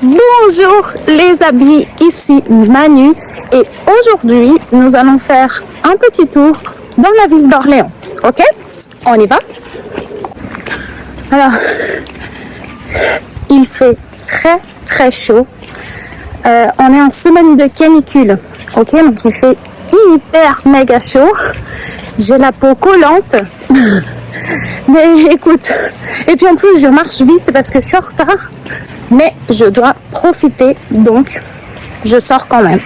Bonjour les amis, ici Manu et aujourd'hui nous allons faire un petit tour dans la ville d'Orléans. Ok, on y va. Alors, il fait très chaud. On est en semaine de canicule. Ok, donc il fait hyper méga chaud. J'ai la peau collante. Mais écoute, et puis en plus je marche vite parce que je suis en retard. Mais je dois profiter, donc je sors quand même.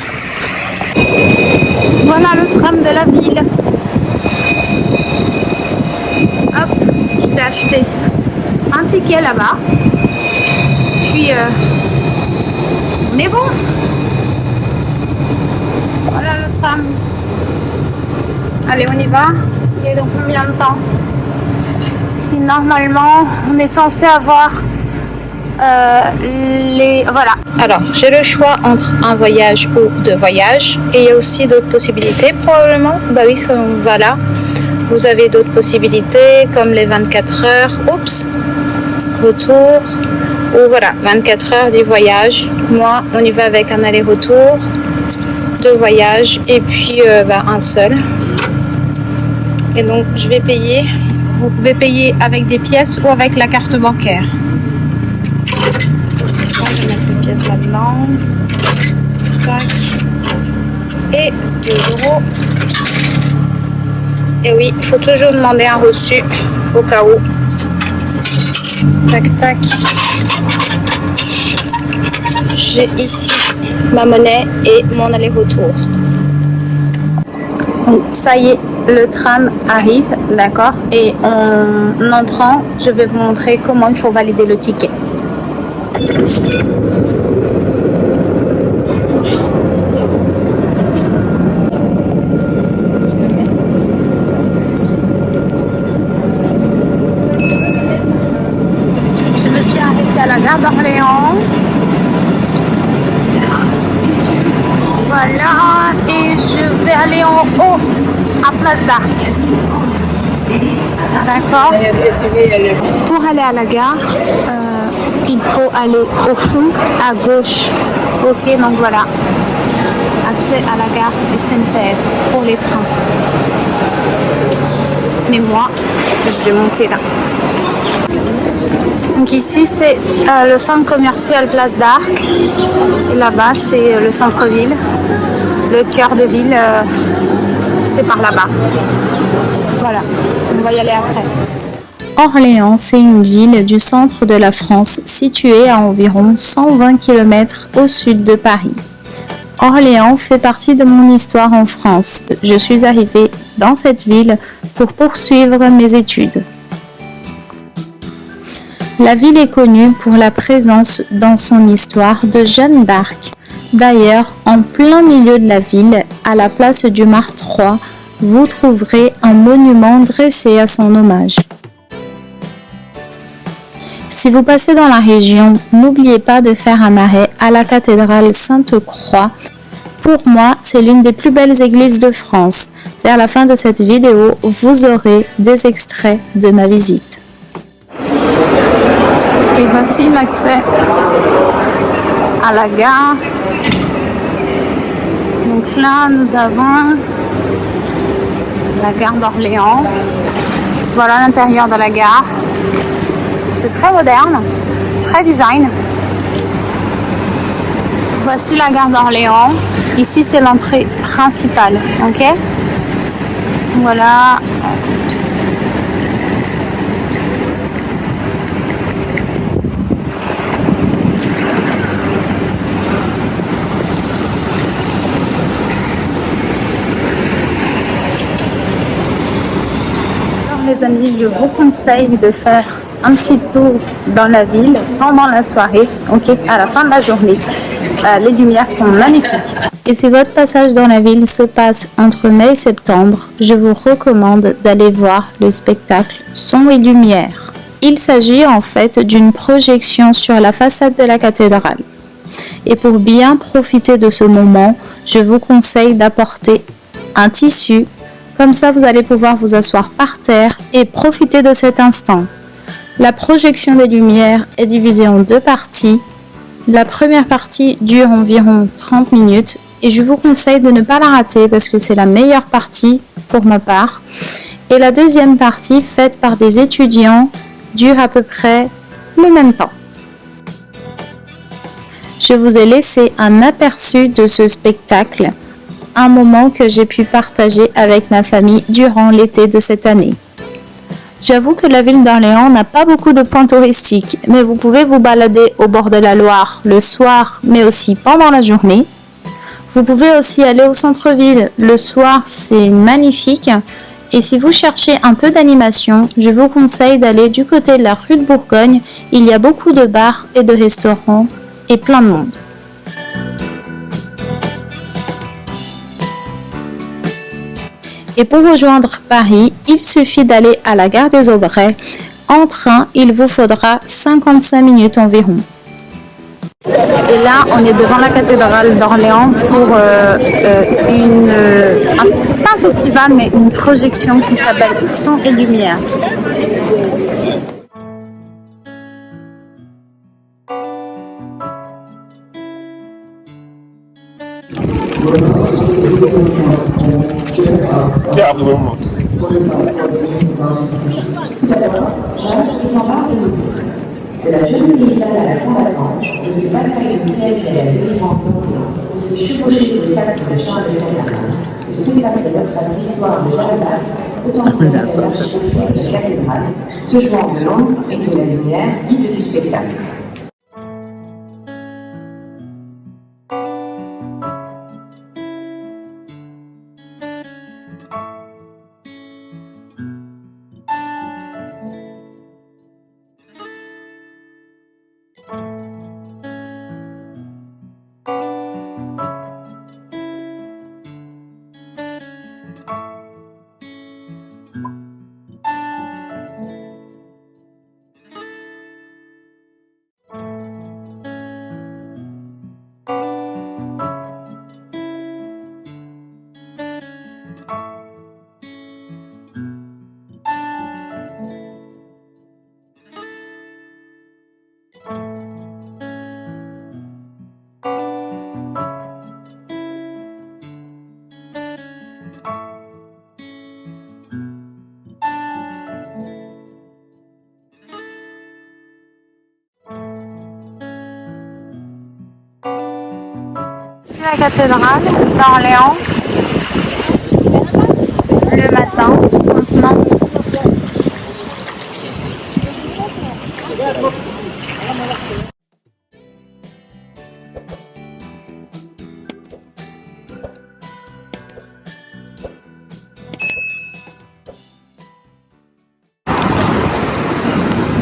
Voilà le tram de la ville. Hop, je vais acheter un ticket là-bas. Puis on est bon. Voilà le tram. Allez, on y va. Et donc combien de temps? Si normalement on est censé avoir voilà. Alors j'ai le choix entre un voyage ou deux voyages et il y a aussi d'autres possibilités probablement. Bah oui, voilà, vous avez d'autres possibilités comme les 24 heures, retour, ou voilà, 24 heures du voyage. Moi on y va avec un aller-retour, deux voyages et puis un seul. Et donc je vais payer. Vous pouvez payer avec des pièces ou avec la carte bancaire. Je vais mettre les pièces là-dedans. Tac. Et 2 €. Et oui, il faut toujours demander un reçu au cas où. Tac, tac. J'ai ici ma monnaie et mon aller-retour. Donc ça y est, le tram arrive, d'accord? Et en entrant, je vais vous montrer comment il faut valider le ticket. Je me suis arrêtée à la gare d'Orléans. Voilà, et je vais aller en haut à Place d'Arc. D'accord. Pour aller à la gare, il faut aller au fond, à gauche. Ok, donc voilà. Accès à la gare SNCF pour les trains. Mais moi, je vais monter là. Donc ici, c'est le centre commercial Place d'Arc. Et là-bas, c'est le centre-ville. Le cœur de ville, c'est par là-bas. Voilà, on va y aller après. Orléans, c'est une ville du centre de la France située à environ 120 km au sud de Paris. Orléans fait partie de mon histoire en France. Je suis arrivée dans cette ville pour poursuivre mes études. La ville est connue pour la présence dans son histoire de Jeanne d'Arc. D'ailleurs, en plein milieu de la ville, à la place du Martre Roi, vous trouverez un monument dressé à son hommage. Si vous passez dans la région, n'oubliez pas de faire un arrêt à la cathédrale Sainte-Croix. Pour moi, c'est l'une des plus belles églises de France. Vers la fin de cette vidéo, vous aurez des extraits de ma visite. Et voici l'accès à la gare. Donc là, nous avons la gare d'Orléans. Voilà l'intérieur de la gare. C'est très moderne, très design. Voici la gare d'Orléans. Ici, c'est l'entrée principale. Ok? Voilà. Les amis, je vous conseille de faire un petit tour dans la ville pendant la soirée, ok, à la fin de la journée. Les lumières sont magnifiques. Et si votre passage dans la ville se passe entre mai et septembre, je vous recommande d'aller voir le spectacle Son et Lumière. Il s'agit en fait d'une projection sur la façade de la cathédrale. Et pour bien profiter de ce moment, je vous conseille d'apporter un tissu. Comme ça, vous allez pouvoir vous asseoir par terre et profiter de cet instant. La projection des lumières est divisée en deux parties. La première partie dure environ 30 minutes et je vous conseille de ne pas la rater parce que c'est la meilleure partie pour ma part. Et la deuxième partie, faite par des étudiants, dure à peu près le même temps. Je vous ai laissé un aperçu de ce spectacle, un moment que j'ai pu partager avec ma famille durant l'été de cette année. J'avoue que la ville d'Orléans n'a pas beaucoup de points touristiques, mais vous pouvez vous balader au bord de la Loire le soir, mais aussi pendant la journée. Vous pouvez aussi aller au centre-ville. Le soir, c'est magnifique. Et si vous cherchez un peu d'animation, je vous conseille d'aller du côté de la rue de Bourgogne. Il y a beaucoup de bars et de restaurants et plein de monde. Et pour rejoindre Paris, il suffit d'aller à la gare des Aubrais. En train, il vous faudra 55 minutes environ. Et là, on est devant la cathédrale d'Orléans pour pas un festival, mais une projection qui s'appelle Son et Lumière. De la jeune paysanne à la combattante, de ce bataille industriel de la délivrance d'Orléans, de ce chevauché de sac de Charles de Saint-Damas, de spectacle trace l'histoire de Jeanne d'Arc, autant que la l'architecture de la cathédrale, ce jouant de l'ombre et de la lumière, guide du spectacle. C'est la cathédrale d'Orléans le matin. Maintenant,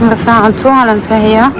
on va faire un tour à l'intérieur.